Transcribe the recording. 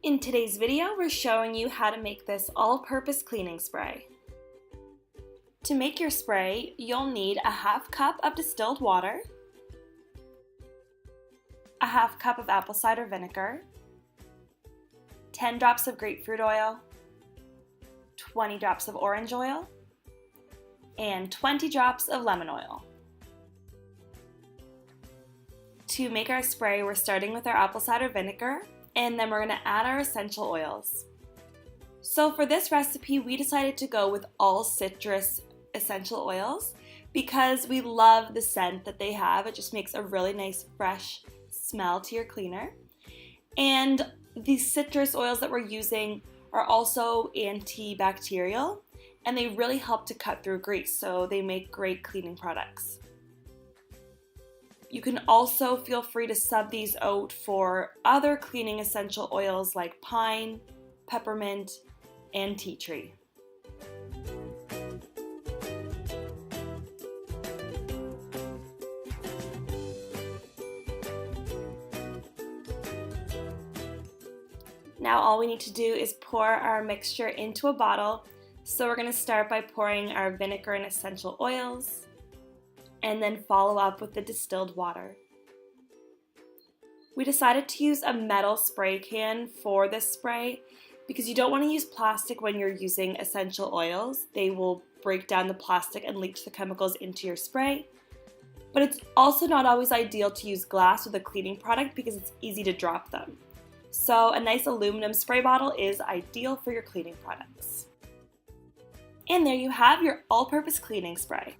In today's video, we're showing you how to make this all-purpose cleaning spray. To make your spray, you'll need a half cup of distilled water, a half cup of apple cider vinegar, 10 drops of grapefruit oil, 20 drops of orange oil, and 20 drops of lemon oil. To make our spray, we're starting with our apple cider vinegar, and then we're going to add our essential oils. So for this recipe, we decided to go with all citrus essential oils because we love the scent that they have. It just makes a really nice fresh smell to your cleaner. And the citrus oils that we're using are also antibacterial, and they really help to cut through grease, so they make great cleaning products. You can also feel free to sub these out for other cleaning essential oils like pine, peppermint, and tea tree. Now all we need to do is pour our mixture into a bottle. So we're going to start by pouring our vinegar and essential oils, and then follow up with the distilled water. We decided to use a metal spray can for this spray because you don't want to use plastic when you're using essential oils. They will break down the plastic and leach the chemicals into your spray. But it's also not always ideal to use glass with a cleaning product because it's easy to drop them. So a nice aluminum spray bottle is ideal for your cleaning products. And there you have your all-purpose cleaning spray.